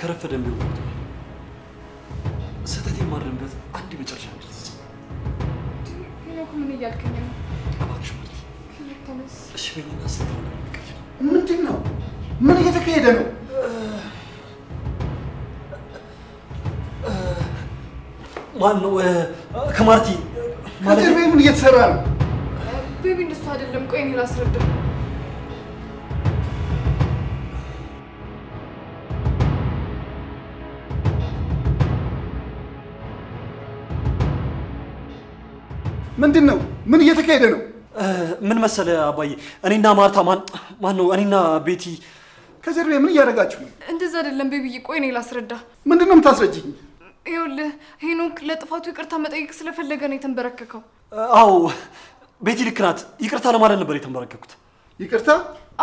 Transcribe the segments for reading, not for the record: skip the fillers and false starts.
ከረፈደን ቢሆን ስህተት የማድረንበት አንድ መጨረሻ እንድትጽ ሄኖክ ምን እያልከኝ ነው? እባክሽ ማለት ተነስ። እሺ በይኝና ስትሆን ምንድን ነው? ምን እየተካሄደ ነው? ማን ነው? ከማርቲ ማለት ምን እየተሰራ ነው? ቤቢ እንደሱ አይደለም። ቆይ እኔ ላስረዳ። ምንድን ነው? ምን እየተካሄደ ነው? ምን መሰለ አባዬ፣ እኔና ማርታ ማን ነው? እኔና ቤቲ ከጀርባ ምን እያደረጋችሁ ነው? እንደዛ አይደለም ቤቢዬ። ቆይ እኔ ላስረዳ። ምንድን ነው የምታስረጅኝ? ይኸውልህ ሄኖክ ለጥፋቱ ይቅርታ መጠየቅ ስለፈለገ ነው የተንበረከከው። አዎ ቤቲ ልክ ናት። ይቅርታ ለማለት ነበር የተንበረከኩት። ይቅርታ?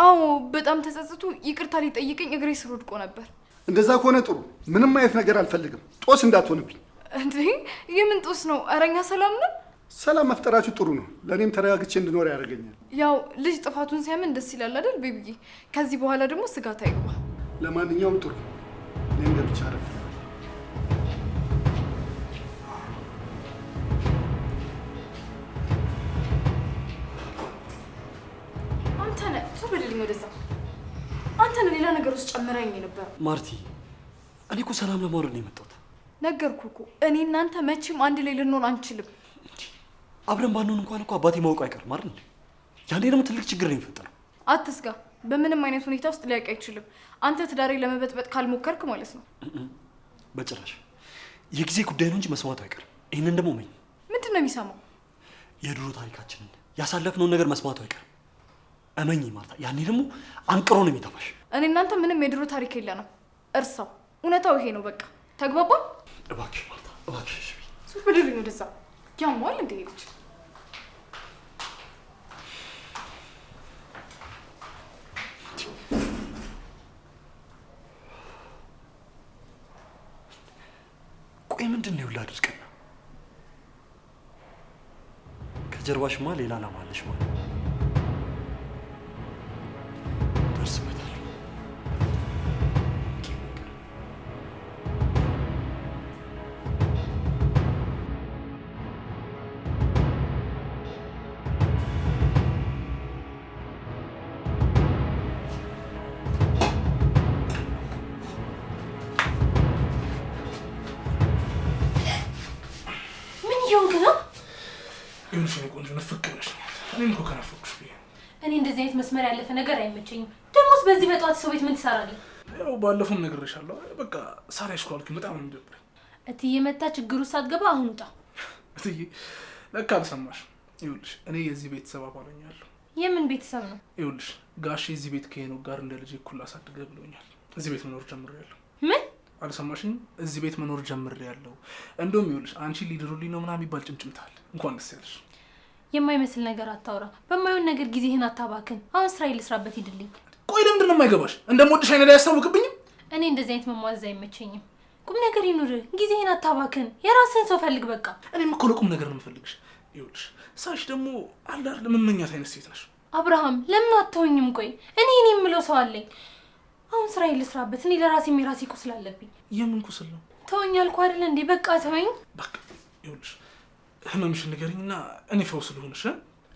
አዎ በጣም ተጸጽቶ ይቅርታ ሊጠይቀኝ እግሬ ስር ወድቆ ነበር። እንደዛ ከሆነ ጥሩ። ምንም አይነት ነገር አልፈልግም። ጦስ እንዳትሆንብኝ። እንዴ የምን ጦስ ነው? ኧረ እኛ ሰላም ነን። ሰላም መፍጠራችሁ ጥሩ ነው። ለእኔም ተረጋግቼ እንድኖር ያደርገኛል። ያው ልጅ ጥፋቱን ሲያምን ደስ ይላል አይደል ቤቢዬ? ከዚህ በኋላ ደግሞ ስጋት አይግባ። ለማንኛውም ጥሩ። እኔም ገብቼ አረፍ። አንተ ነህ ሱር በደልኝ ወደዛ። አንተ ነህ ሌላ ነገር ውስጥ ጨምረኝ ነበር። ማርቲ እኔ እኮ ሰላም ለማውረድ ነው የመጣሁት። ነገርኩህ እኮ እኔ እናንተ መቼም አንድ ላይ ልንሆን አንችልም። አብረን ባንሆን እንኳን እኮ አባቴ ማወቁ አይቀርም አይደል? ያኔ ደግሞ ትልቅ ችግር ነው የሚፈጠረው። አትስጋ። በምንም አይነት ሁኔታ ውስጥ ሊያውቅ አይችልም። አንተ ትዳሬ ለመበጥበጥ ካልሞከርክ ማለት ነው። በጭራሽ። የጊዜ ጉዳይ ነው እንጂ መስማቱ አይቀርም። ይህንን ደግሞ መኝ ምንድን ነው የሚሰማው? የድሮ ታሪካችንን ያሳለፍነውን ነገር መስማቱ አይቀርም። እመኝ ማርታ፣ ያኔ ደግሞ አንቅሮ ነው የሚተፋሽ። እኔ እናንተ ምንም የድሮ ታሪክ የለንም። እርሳው። እውነታው ይሄ ነው። በቃ ተግባባን? እባክሽ ማርታ፣ እባክሽ። ሱር በደልኝ ወደዛ። ያሟል እንደ ልጅ ቆይ ምንድን ነው ይውላ አድርገና ከጀርባሽማ ሌላ ዓላማ አለሽ ማለት ደርስበታል። ቆንጆ ነፍቅ ብለሽ እኔም እኮ ከናፈቅኩሽ ብዬ። እኔ እንደዚህ አይነት መስመር ያለፈ ነገር አይመቸኝም። ደሞስ በዚህ በጠዋት ሰው ቤት ምን ትሰራለህ? ያው ባለፈውም ነግሬሻለሁ። በቃ ሳላይሽ ካልኩኝ በጣም ነው የሚደብረኝ። እትዬ መታ ችግሩ ሳትገባ አሁን ውጣ። እትዬ ለካ አልሰማሽ። ይኸውልሽ እኔ የዚህ ቤተሰብ አባል ነኛለሁ። የምን ቤተሰብ ነው? ይኸውልሽ ጋሼ እዚህ ቤት ከሄኖክ ጋር እንደ ልጅ እኩል አሳድገህ ብሎኛል። እዚህ ቤት መኖር ጀምሬያለሁ። ምን? አልሰማሽኝ? እዚህ ቤት መኖር ጀምሬያለሁ። እንደውም ይኸውልሽ አንቺ ሊድሩልኝ ነው ምናምን የሚባል ጭምጭምታ አለ። እንኳን ደስ ያለሽ። የማይመስል ነገር አታውራ። በማይሆን ነገር ጊዜህን አታባክን። አሁን ስራ ልስራበት፣ ሂድልኝ። ቆይ ለምንድን ነው የማይገባሽ? እንደምወድሽ አይነት አያስታውቅብኝም? እኔ እንደዚህ አይነት መሟዘዝ አይመቸኝም። ቁም ነገር ይኑር። ጊዜህን አታባክን። የራስህን ሰው ፈልግ በቃ። እኔም እኮ ለቁም ነገር ነው የምፈልግሽ። ይኸውልሽ ሳሽ ደግሞ አለ አይደል መመኛት አይነት ሴት ነሽ። አብርሃም ለምን አትተውኝም? ቆይ እኔ የምለው ሰው አለኝ። አሁን ስራ ልስራበት። እኔ ለራሴ የራሴ ቁስል አለብኝ። የምን ቁስል ነው? ተወኝ አልኩህ አይደል እንዴ? በቃ ተወኝ። በቃ ይኸውልሽ ህመምሽን ንገሪኝና እኔ ፈውስ ልሆንሽ።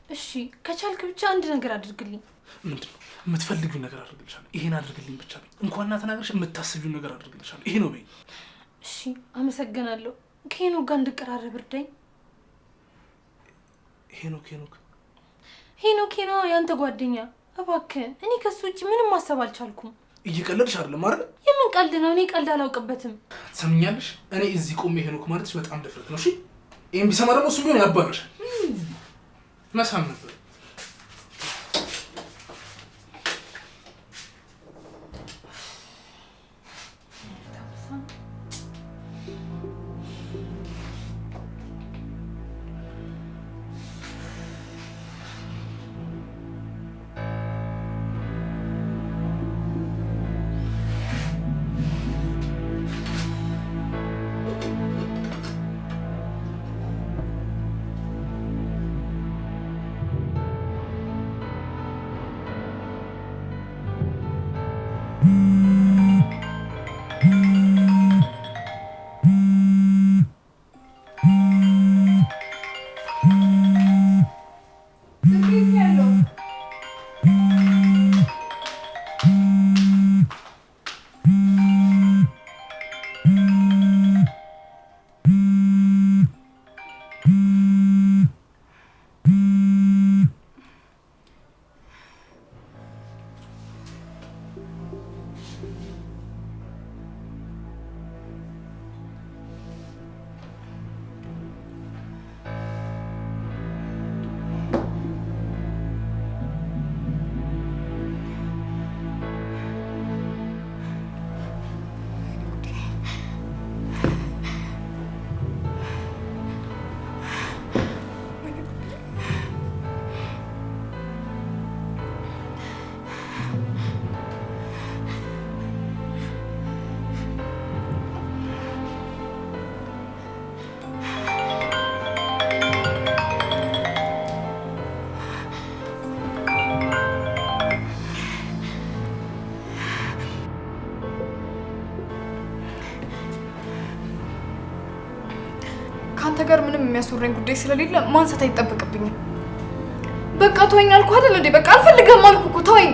እሺ ከቻልክ ብቻ አንድ ነገር አድርግልኝ። ምንድን ነው የምትፈልጊው ነገር? አድርግልሻለሁ። ይሄን አድርግልኝ ብቻ በይ። እንኳን ተናገርሽ የምታስቢው ነገር አድርግልሻለሁ። ይሄ ነው በይ። እሺ አመሰግናለሁ። ከሄኖክ ጋር እንድቀራረብ እርዳኝ። ሄኖክ ያንተ ጓደኛ እባክህ። እኔ ከሱ ውጭ ምንም ማሰብ አልቻልኩም። እየቀለድሽ አይደለም አይደል? የምን ቀልድ ነው? እኔ ቀልድ አላውቅበትም። ትሰምኛለሽ? እኔ እዚህ ቆሜ ሄኖክ ማለትሽ በጣም ድፍረት ነው። እሺ ይሄን ቢሰማ ደግሞ እሱ ቢሆን ያባርሻል። መሳም ነበር። ጋር ምንም የሚያስወራኝ ጉዳይ ስለሌለ ማንሳት አይጠበቅብኝም። በቃ ተወኝ አልኩህ አይደል እንዴ? በቃ አልፈልግም አልኩህ እኮ ተወኝ።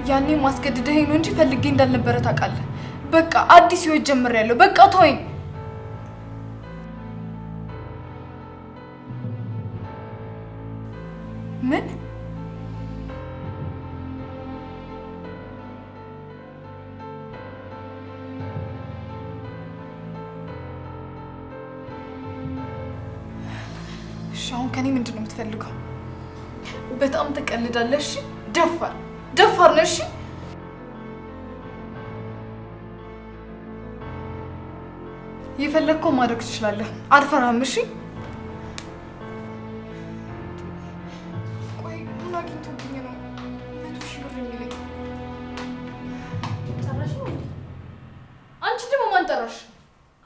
ያኔ ማስገድደኸኝ ነው እንጂ ፈልጌ እንዳልነበረ ታውቃለህ። በቃ አዲስ ህይወት ጀምሬያለሁ። በቃ ተወኝ። ምን? እሺ አሁን ከኔ ምንድን ነው የምትፈልገው? በጣም ትቀልዳለህ። እሺ ደፋር ነህ። እሺ የፈለግከው ማድረግ ትችላለህ። አልፈራህም። እሺ ቆይ ምን አግኝቶብኝ ነው 100,000 ብር የሚለኝ? ጠራሽ? አንቺ ደግሞ ማን ጠራሽ?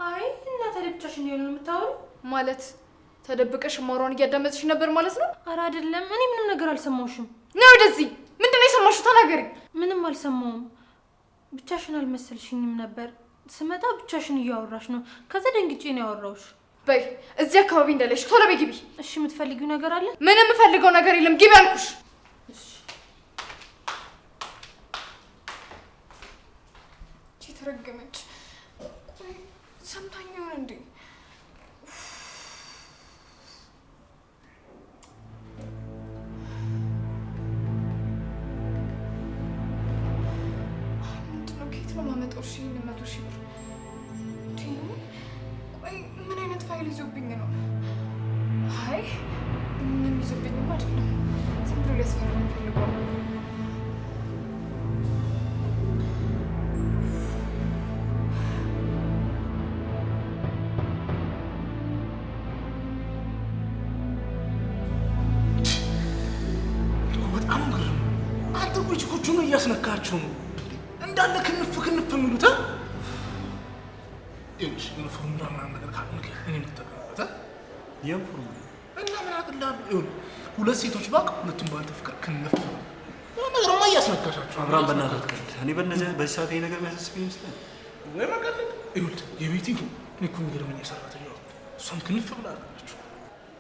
አይ እና ታዲያ ብቻሽን ነው የምታወሪው? ማለት ተደብቀሽ ማሯን እያዳመጥሽ ነበር ማለት ነው? ኧረ አይደለም፣ እኔ ምንም ነገር አልሰማሁሽም። ነይ ወደዚህ። ምንድን ነው የሰማሽው? ተናገሪ። ምንም አልሰማሁም። ብቻሽን አልመሰልሽኝም ነበር። ስመጣ ብቻሽን እያወራሽ ነው። ከዛ ደንግጬ ነው ያወራሁሽ። በይ እዚህ አካባቢ እንዳለሽ ቶሎ በይ ግቢ። እሺ የምትፈልጊው ነገር አለ? ምንም የምፈልገው ነገር የለም። ግቢ አልኩሽ። እሺ ተረገመች። ቆይ ሰምታኝ ይሆን እንዴ? ምንድነው? ከየት ነው የማመጣው? እሺ 100,000 ብር። ቆይ ምን አይነት ፋይል ይዞብኝ ነው? አይ ምንም ይዞብኝማ አይደለም። ዝም ብሎ ሊያስፈራኝ ፈልጎ ነው። በጣም ግርም። አንተ ቁጭ ነው እያስነካቸው ነው እንዳለ ክንፍ የሚሉት ይኸውልሽ፣ ፎርሙላ ምናምን ነገር ካልሆነ እኔ የምትጠቀምበት ይህም ፎርሙላ እና ምን አቅልላለሁ? ይኸውልህ ሁለት ሴቶች ባቅ ሁለቱም ባንተ ፍቅር ክንፍ ነው ነገርማ እያስነካሻቸው። አብርሃም በእናትህ አትቀልድ። እኔ በዚህ ሰዓት ይሄ ነገር የሚያሳስበኝ ይመስላል ወይ መቀለድ። ይኸውልህ የቤቲ እኔ እኮ የሚገርመኝ የሰራተኛዋ እሷም ክንፍ ብላ አለችው።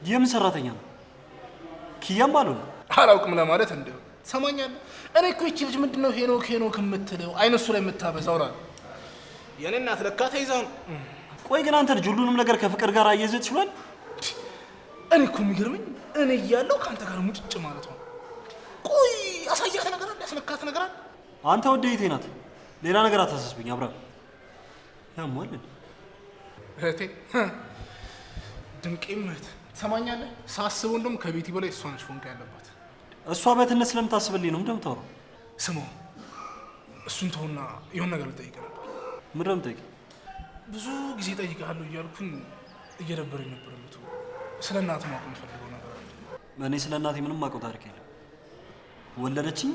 የምን ሰራተኛ ነው? ኪያም አልሆነ አላውቅም ለማለት እንደው ትሰማኛለህ? እኔ እኮ ይቺ ልጅ ምንድነው ሄኖክ የምትለው አይነሱ ላይ የምታበዛው ነው። የኔ እናት ለካ ተይዛ ነው። ቆይ ግን አንተ ልጅ ሁሉንም ነገር ከፍቅር ጋር አያይዘህ ትችሏል? እኔ እኮ የሚገርመኝ እኔ እያለሁ ከአንተ ጋር ሙጭጭ ማለት ነው። ቆይ አሳያት ነገር አለ፣ ያስነካት ነገር አለ። አንተ ወደ የቴ ናት? ሌላ ነገር አታሳስብኝ አብርሃም። ያሟል እህቴ ድንቄም እህት ትሰማኛለህ? ሳስበው እንደውም ከቤቲ በላይ እሷ ነች ፎንቃ ያለባት። እሷ በትነት ስለምታስብልኝ ነው እንደምታወራው። ስማው እሱን ተውና የሆነ ነገር ልጠይቅህ ነበር። ምን ነው የምጠይቀኝ? ብዙ ጊዜ እጠይቅሃለሁ እያልኩኝ እየደበረኝ ነበር። የምትው ስለ እናት ማወቅ የምፈልገው ነገር አለ። እኔ ስለ እናቴ ምንም አውቀው ታሪክ የለም። ወለደችኝ፣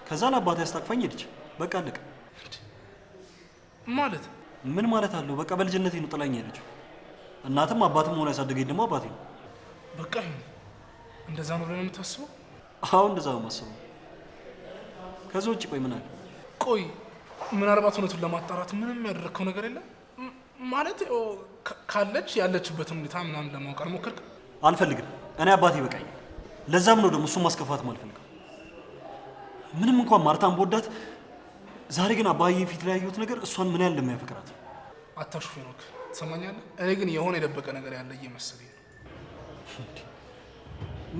ከዛ ለአባቴ አስታቅፋኝ ሄደች። በቃ አለቀ። ማለት ምን ማለት አለው? በቃ በልጅነቴ ነው ጥላኝ ሄደችው። እናትም አባትም ሆኖ ያሳደገኝ ደግሞ አባቴ ነው። በቃ ይሁን። እንደዛ ነው ብለህ የምታስበው? አዎ እንደዛ ነው የማስበው። ከዛ ውጭ ቆይ ምን አለ? ቆይ ምናልባት እውነቱን ለማጣራት ምንም ያደረግከው ነገር የለም ማለት? ካለች ያለችበትን ሁኔታ ምናምን ለማወቅ አልሞከርክም? አልፈልግም። እኔ አባቴ ይበቃኛል። ለዛም ነው ደግሞ እሱን ማስከፋትም አልፈልግም። ምንም እንኳን ማርታን በወዳት፣ ዛሬ ግን አባዬ ፊት ላይ ያየሁት ነገር እሷን ምን ያህል እንደሚያፈቅራት። አታሹፍ ሄኖክ፣ ትሰማኛለህ? እኔ ግን የሆነ የደበቀ ነገር ያለ እየመሰለኝ ነው።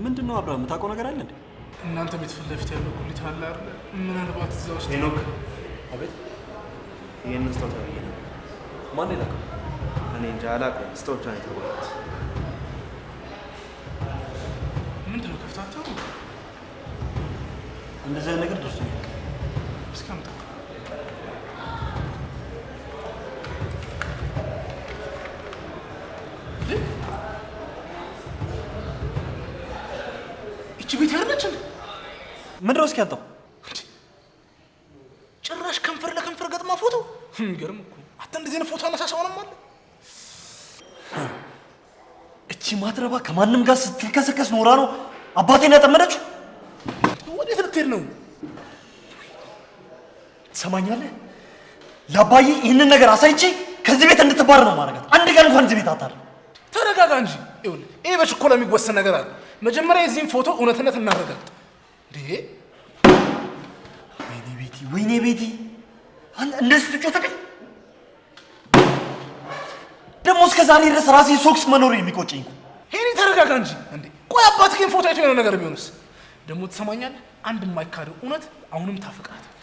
ምንድን ነው አብርሃም? የምታውቀው ነገር አለ እንዴ? እናንተ ቤት ፊት ለፊት ያለው ጉሊት አለ አይደል? ምናልባት እዛ ውስጥ ሄኖክ። አቤት። ይህንን ስጦታ ብዬ ነበር። ማን ይላከው? እኔ እንጃ አላውቅም። ስጦታ ነው የተባሉት። ምንድን ነው ከፍታታ? እንደዚህ አይነት ነገር ደርሶ እስኪ አምጣ። ይቺ ቤት ያለች እንዴ? ምንድን ነው እስኪ ያጣው? ጭራሽ ከንፈር ለከንፈር ገጥማ ፎቶ። የሚገርም እኮ አንተ እንደዚህ አይነት ፎቶ አነሳሳውንም አለ። እቺ ማትረባ ከማንም ጋር ስትልከሰከስ ኖራ ነው አባቴን ያጠመደችው። ወዴት ልትሄድ ነው? ትሰማኛለህ? ለአባዬ ይህንን ነገር አሳይቼ ከዚህ ቤት እንድትባር ነው ማረጋት። አንድ ቀን እንኳን እዚህ ቤት አታር። ተረጋጋ እንጂ። ይኸውልህ ይሄ በችኮላ የሚወሰን ነገር አለ። መጀመሪያ የዚህን ፎቶ እውነትነት እናረጋግጥ። እንዴ ወይኔ ቤቲ እንደዚህ ትጮተብኝ። ደግሞ እስከ ዛሬ ድረስ ራሴ ሶክስ መኖር የሚቆጨኝ እኮ። ሄኒ ተረጋጋ እንጂ። እንዴ ቆይ አባትህ ግን ፎቶ አይቶ የሆነ ነገር ቢሆንስ? ደግሞ ትሰማኛለህ? አንድ የማይካደው እውነት አሁንም ታፈቅራታለህ።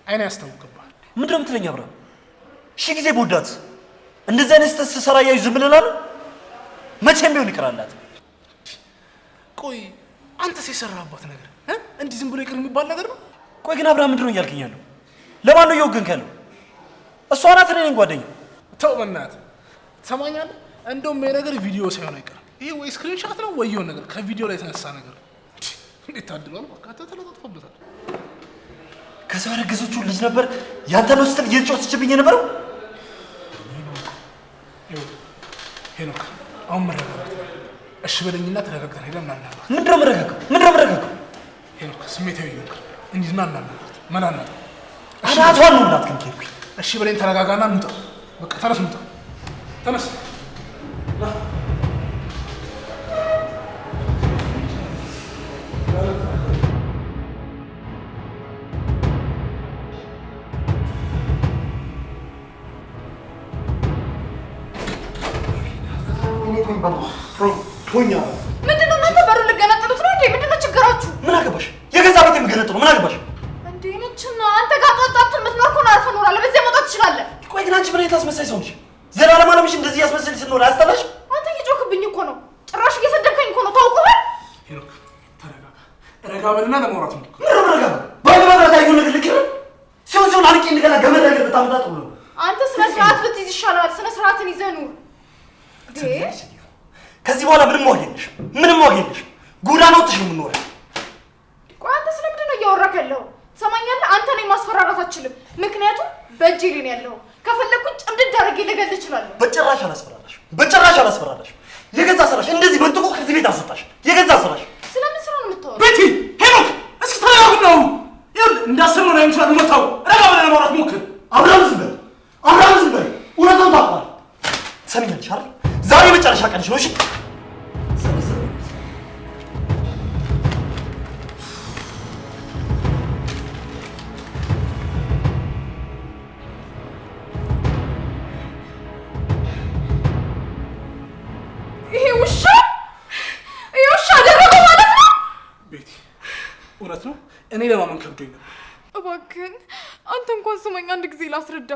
አይና ያስታውቅብሃል። ምንድን ነው የምትለኝ አብርሃም? ሺህ ጊዜ ቦዳት እንደዚህ አይነት ስህተት ስሰራ እያዩ ዝም ብለናል? መቼም ቢሆን ይቅራላት። ቆይ አንተስ የሰራህባት ነገር እንዲህ ዝም ብሎ ይቅር የሚባል ነገር ነው? ቆይ ግን አብርሃም ምንድን ነው እያልከኝ ያለው? ለማን ነው እየወገንክ ያለው? እሷ ናት እኔ ነኝ ጓደኛ። ተው በእናትህ ትሰማኛለህ? እንደውም ይሄ ነገር ቪዲዮ ሳይሆን አይቀርም። ይሄ ወይ ስክሪንሻት ነው ወይ የሆነ ነገር ከቪዲዮ ላይ የተነሳ ነገር ነው። እንዴት ታድሏል! በቃ ተለጣጥፎበታል። ከዛ ያረገዘችው ልጅ ነበር ያንተ ነው ስትል እየጮኸችብኝ የነበረው። ሄኖክ አሁን መረጋጋት እሺ በለኝና ተረጋግተን ሄደን እናናግራት። ምንድን ነው መረጋጋው? ሄኖክ ስሜታዊ ይሆንክ እንሂድና እናናግራት። መናናት አናቷን ነው እናት ከንኬርኩ። እሺ በለኝ ተረጋጋና እንውጣ። በቃ ተነስ እንውጣ። ተነስ ቶኛ ምንድነው እናንተ በሩን ልገነጥሉት ነው እንዴ? ምንድነው ችግራችሁ? ምን አገባሽ? የገዛ ቤት የምገነጥሉ ምን አገባሽ? እንዴ ነችና አንተ ጋር ጧጧቱን የምትኖር ከሆነ አርፈህ ኖራለህ። በዚህ መውጣት ትችላለህ። ቆይ ግን አንቺ ምን አይነት አስመሳይ ሰው ነሽ? ዘላለም አለምሽ እንደዚህ ያስመስል ስንኖር አያስጠላሽ? አንተ እየጮክብኝ እኮ ነው። ጭራሽ እየሰደብከኝ እኮ ነው። ታውቀዋል። ሄኖክ ተረጋጋ። ረጋ በልና ለማውራት ነው። ምን ረጋ ባለባብራት አይሆን ነገር ልክ ነው። ሲሆን አንቄ እንደገና ገመድ ነገር በጣም ጥሩ ነው። አንተ ስነ ስርዓት ብትይዝ ይሻላል። ስነ ስርዓትን ይዘህ ኑር። ከዚህ በኋላ ምንም ዋጋ የለሽም። ጎዳና ወጥተሽ ነው የምንኖረው። ቆይ አንተ ስለምንድን ነው እያወራክ ያለው? ትሰማኛለህ? አንተ እኔን ማስፈራራት አትችልም። ምክንያቱም በእጄ ላይ ነው ያለው። ከፈለኩኝ ጭምድድ አድርጌ ልገልህ እችላለሁ። በጭራሽ አላስፈራራሽም። የገዛ ስራሽ እንደዚህ መንጥቆ ከዚህ ቤት አስወጣሽ። የገዛ ስራሽ። ስለምን ስራ ነው የምታወራው? ቤቲ ሄኖክ እስኪ ተረጋጉ ነው። ይኸውልህ እንዳሰብነው ነው የምትችላል። መታው ረጋ ብለህ ለማውራት ሞክር። አብርሃም ዝም በል። እውነቱን ታውቃለህ። ትሰሚኛለሽ አይደል? ዛሬ መጨረሻ ቀንሽ ነው። እሺ ይሄ ውሻ አደረገው ማለት ነው። ቤቲ እውነት ነው። እኔ ለማመን ከብዶኝ ነበር። እባክህን አንተ እንኳን ስማኝ አንድ ጊዜ ላስረዳ።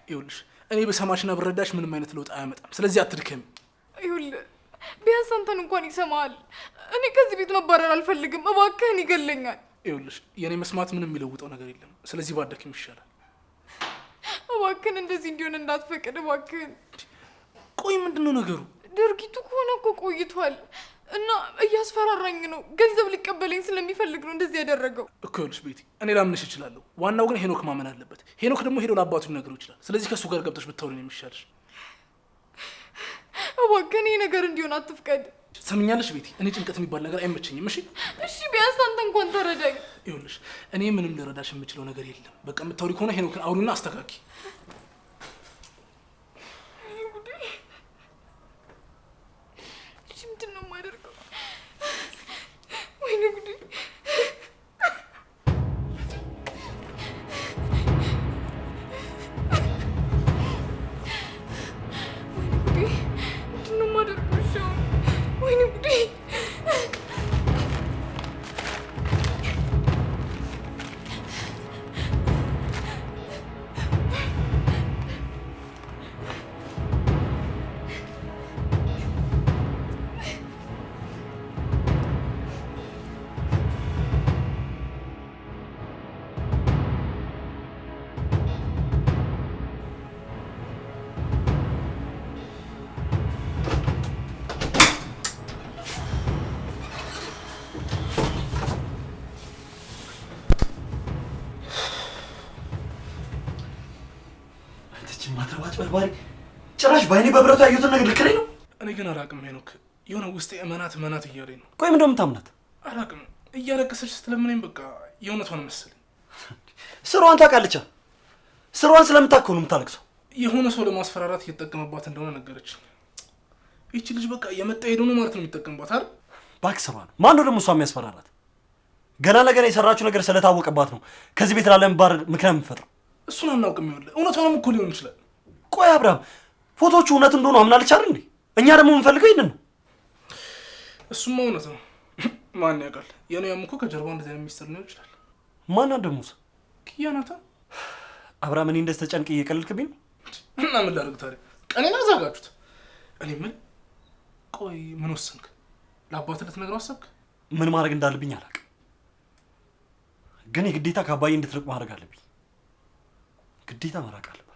ይኸውልሽ እኔ በሰማሽና ብረዳሽ ምንም አይነት ለውጥ አያመጣም። ስለዚህ አትድከሚ። ይኸውልህ ቢያንስ አንተን እንኳን ይሰማሃል። እኔ ከዚህ ቤት መባረር አልፈልግም። እባክህን ይገለኛል። ይኸውልሽ የእኔ መስማት ምንም የሚለውጠው ነገር የለም። ስለዚህ ባደክም ይሻላል። እባክህን እንደዚህ እንዲሆን እንዳትፈቅድ እባክህን። ቆይ ምንድን ነው ነገሩ? ድርጊቱ ከሆነ እኮ ቆይቷል እና እያስፈራራኝ ነው። ገንዘብ ሊቀበለኝ ስለሚፈልግ ነው እንደዚህ ያደረገው እኮ። ይኸውልሽ ቤቲ እኔ ላምንሽ እችላለሁ። ዋናው ግን ሄኖክ ማመን አለበት። ሄኖክ ደግሞ ሄዶ ለአባቱ ሊነግረው ይችላል። ስለዚህ ከእሱ ጋር ገብተሽ ብታወሪ ነው የሚሻልሽ። እባክህን ይሄ ነገር እንዲሆን አትፍቀድ። ትሰምኛለሽ ቤቲ? እኔ ጭንቀት የሚባል ነገር አይመቸኝም። እሺ ቢያንስ አንተ እንኳን ተረዳኝ። ይኸውልሽ እኔ ምንም ልረዳሽ የምችለው ነገር የለም። በቃ የምታወሪ ከሆነ ሄኖክን አውሪና አስተካኪ። ምንድን ነው የማደርገው? ወይኔ ጉዴ! ምንድን ነው የማደርገው? ወይኔ ጉዴ! አጭበርባሪ! ጭራሽ በአይኔ በብረቱ ያየሁትን ነገር ልክ ነኝ ነው? እኔ ግን አላውቅም ሄኖክ፣ የሆነ ውስጤ እመናት እያለኝ ነው። ቆይ ምንድን ነው የምታምናት? አላውቅም፣ እያለቀሰች ስትለምነኝ በቃ የእውነቷን መሰለኝ። ስሯን ታውቃለች። ስራዋን ስለምታውቀው ነው የምታለቅሰው። የሆነ ሰው ለማስፈራራት እየተጠቀመባት እንደሆነ ነገረች። ይቺ ልጅ በቃ የመጣ ሄዶ ነው ማለት ነው የሚጠቀምባት አይደል? እባክህ ስራ ነው። ማን ነው ደግሞ እሷ የሚያስፈራራት? ገና ለገና የሰራችው ነገር ስለታወቀባት ነው ከዚህ ቤት ላለመባረር ምክንያት የምትፈጥረው። እሱን አናውቅም። ይኸውልህ እውነቷንም እኮ ሊሆን ይችላል። ቆይ አብርሃም፣ ፎቶቹ እውነት እንደሆኑ አምናለች አይደል እንዴ? እኛ ደግሞ የምንፈልገው ይሄንን ነው። እሱማ እውነት ነው። ማን ያውቃል? የኔም እኮ ከጀርባው እንደዚህ አይነት ሚስጥር ሊሆን ይችላል። ማን ደግሞ ኪያ ናታ። አብርሃም፣ እኔ እንደዚህ ተጨንቄ እየቀለድክብኝ ነው። እና ምን ላድርግ ታዲያ? ቀኔን አዛጋችሁት። እኔ ምን ቆይ ምን ወሰንክ? ለአባትህ ልትነግረው አሰብክ? ምን ማድረግ እንዳለብኝ አላውቅም፣ ግን የግዴታ ከአባዬ እንድትርቅ ማድረግ አለብኝ። ግዴታ መራቅ አለባት።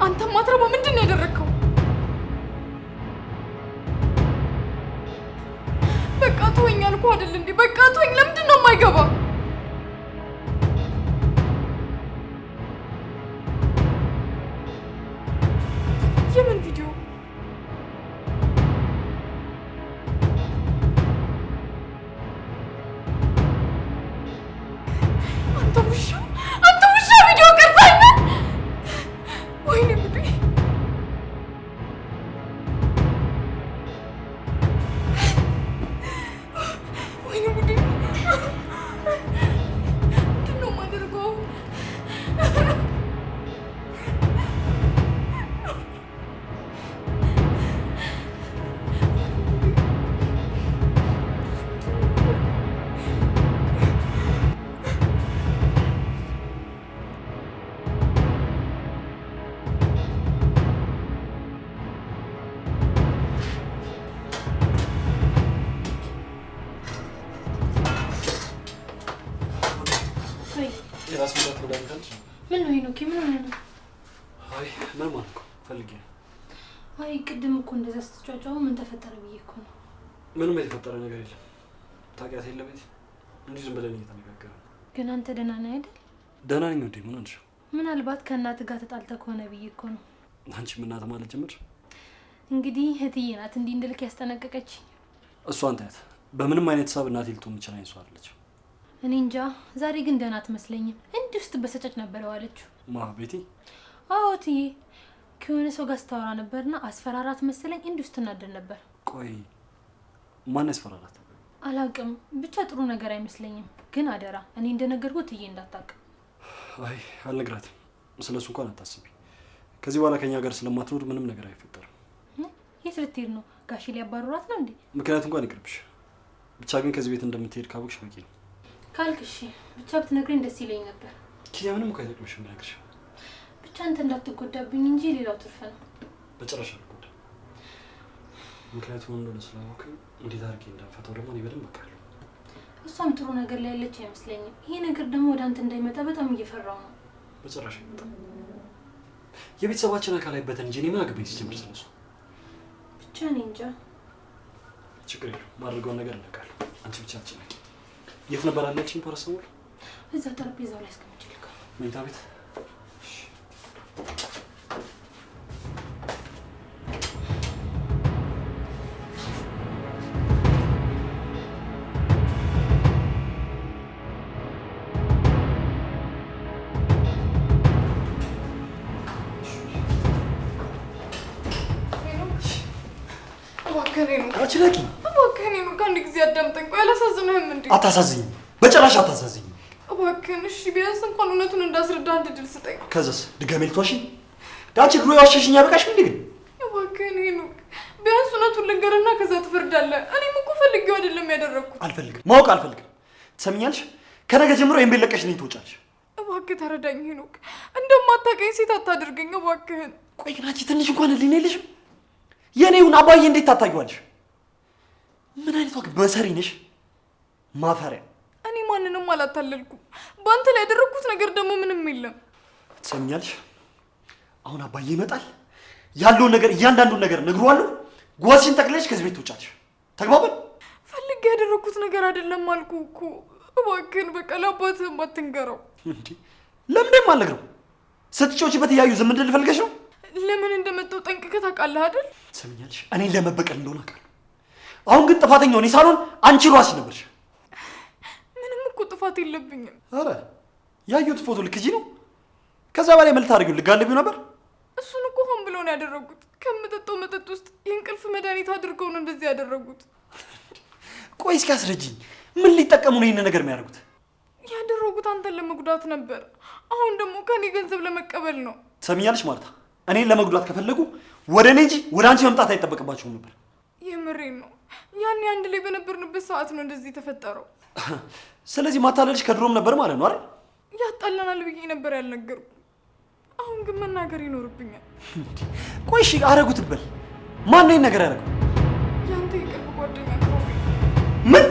አንተም ማትረባ ምንድን ነው ያደረግከው? በቃ ተወኝ አልኩህ አይደል እንዴ? በቃ ተወኝ። ለምንድን ነው የማይገባ? የምን ቪዲዮ? አንተ ውሻ ቪዲዮ ቀርጸኝ! ወይኔ ጉዴ! ወይኔ ጉዴ! ምንድን ነው የማደርገው? ምን ነው ሄኖክ? ምን ሆነ ነው? አይ ምን ማለት ነው? ፈልጌ ነው። አይ ቅድም እኮ እንደዛ ስትጫጫው ምን ተፈጠረ ብዬ እኮ ነው። ምንም የተፈጠረ ነገር የለም። ታውቂያት የለ ቤት እንዲህ ዝም ብለን እየተነጋገርን። ግን አንተ ደህና ነህ አይደል? ደህና ነኝ ወዴ። ምን ሆነሽ? ምናልባት ከእናትህ ጋር ተጣልተህ ከሆነ ብዬ እኮ ነው። አንቺም እናት ማለት ጀመርሽ? እንግዲህ እህትዬ ናት እንዲህ እንድልክ ያስጠነቀቀች። እሷን ታያት። በምንም አይነት ሂሳብ እናቴ ልትሆን የምችል አይነት ሰው አይደለችም። እኔ እንጃ። ዛሬ ግን ደህና አትመስለኝም። እንዲህ ውስጥ በሰጨች ነበር የዋለችው። ማ ቤቴ? አዎ እትዬ ከሆነ ሰው ጋር ስታወራ ነበርና አስፈራራት መሰለኝ። እንዲህ ውስጥ ትናደድ ነበር። ቆይ ማን ያስፈራራት? አላውቅም፣ ብቻ ጥሩ ነገር አይመስለኝም። ግን አደራ እኔ እንደነገርኩት እትዬ እንዳታውቅ። አይ አልነግራትም። ስለሱ እንኳን አታስቢ። ከዚህ በኋላ ከኛ ጋር ስለማትኖር ምንም ነገር አይፈጠርም። የት ልትሄድ ነው? ጋሼ ሊያባርሯት ነው እንዴ? ምክንያት እንኳን ይቅርብሽ። ብቻ ግን ከዚህ ቤት እንደምትሄድ ካወቅሽ በቂ ነው። ካልክ እሺ፣ ብቻ ብትነግረኝ ደስ ይለኝ ነበር። ኪያ ምንም እኮ አይጠቅምሽም ብነግርሽ። ብቻ አንተ እንዳትጎዳብኝ እንጂ ሌላው ትርፍ ነው። በጭራሽ አልጎዳም። ምክንያቱም እንደሆነ ስላወቅኝ እንዴት አድርጌ እንዳንፈታው ደግሞ እኔ በደንብ አውቃለሁ። እሷም ጥሩ ነገር ላይ ያለች አይመስለኝም። ይሄ ነገር ደግሞ ወደ አንተ እንዳይመጣ በጣም እየፈራው ነው። በጭራሽ አይመጣም። የቤተሰባችን አካል አይበተን እንጂ እኔ ምን አገባኝ ሲጀምር ስለሱ። ብቻ እኔ እንጃ። ችግር የለውም፣ ማድረገውን ነገር እናውቃለሁ። አንቺ ብቻ አትጨነቂ። የት ነበር ያለችኝ ፓራሰሞል? እዛ ጠረጴዛው ላይ አስቀምጬልካለሁ። መኝታ ቤት? አችላቂ እባክህን ነው ከአንድ ጊዜ አዳምጠኝ። ቆይ አላሳዝንህም እንዴ? አታሳዝኝም፣ በጭራሽ አታሳዝኝም። እባክህን እሺ፣ ቢያንስ እንኳን እውነቱን እንዳስረዳ አንድ ድል ስጠኝ። ከዛስ ድጋሜ ልትዋሺ? ዳንቺ ድሮ የዋሸሽኝ ያበቃሽም እንዴ? ግን እባክህን ሄኖክ ቢያንስ እውነቱን ልንገርና ከዛ ትፈርዳለህ። እኔም እኮ ፈልጌው አይደለም ያደረግኩት። አልፈልግም፣ ማወቅ አልፈልግም። ትሰሚኛለሽ? ከነገ ጀምሮ ይሄን ቤት ለቀሽልኝ ትወጫለሽ። እባክህ ተረዳኝ ሄኖክ፣ እንደማታውቀኝ ሴት አታድርገኝ እባክህን። ቆይ ግን አንቺ ትንሽ እንኳን ህሊና የለሽም? የኔውን አባዬ እንዴት ታታዩዋለሽ? ምን አይነቷ ግን መሰሪ ነሽ? ማፈሪያ። እኔ ማንንም አላታለልኩም። በአንተ ላይ ያደረግኩት ነገር ደግሞ ምንም የለም። ትሰሚኛለሽ? አሁን አባዬ ይመጣል፣ ያለውን ነገር እያንዳንዱን ነገር ነግሯለሁ። ጓዝሽን ጠቅልለሽ ከዚህ ቤት ትወጫለሽ። ተግባባን? ፈልጌ ያደረግኩት ነገር አይደለም አልኩህ እኮ። እባክህን በቃ ለአባትህም አትንገረው። እንዴ ለምን አልነግረው? ስትጮችበት እያዩ ዝም እንድል ፈልገሽ ነው? ለምን እንደመጣው ጠንቅቀህ ታውቃለህ አይደል? ትሰሚኛለሽ? እኔን ለመበቀል እንደሆነ አውቃለሁ። አሁን ግን ጥፋተኛው እኔ ሳልሆን አንቺ ራስሽ ነበርሽ። ምንም እኮ ጥፋት የለብኝም። አረ ያየሁት ፎቶ ልክ ነው። ከዛ በላይ መልት አድርጊው ልጋለቢው ነበር። እሱን እኮ ሆን ብለው ነው ያደረጉት። ከምጠጣው መጠጥ ውስጥ የእንቅልፍ መድኃኒት አድርገው ነው እንደዚህ ያደረጉት። ቆይ እስኪ አስረጅኝ። ምን ሊጠቀሙ ነው ይሄን ነገር የሚያደርጉት? ያደረጉት አንተን ለመጉዳት ነበር። አሁን ደግሞ ከኔ ገንዘብ ለመቀበል ነው። ትሰሚኛለሽ ማርታ? እኔን ለመጉዳት ከፈለጉ ወደ እኔ እንጂ ወደ አንቺ መምጣት አይጠበቅባቸውም ነበር። የምሬን ነው። ያኔ አንድ ላይ በነበርንበት ሰዓት ነው እንደዚህ የተፈጠረው። ስለዚህ ማታለልሽ ከድሮም ነበር ማለት ነው አይደል? ያጣላናል ብዬ ነበር ያልነገርኩ። አሁን ግን መናገር ይኖርብኛል። ቆይ እሺ አረጉት በል። ማን ነው ይሄን ነገር ያደረገው? ያንተ የቅርብ ጓደኛ ነው። ምን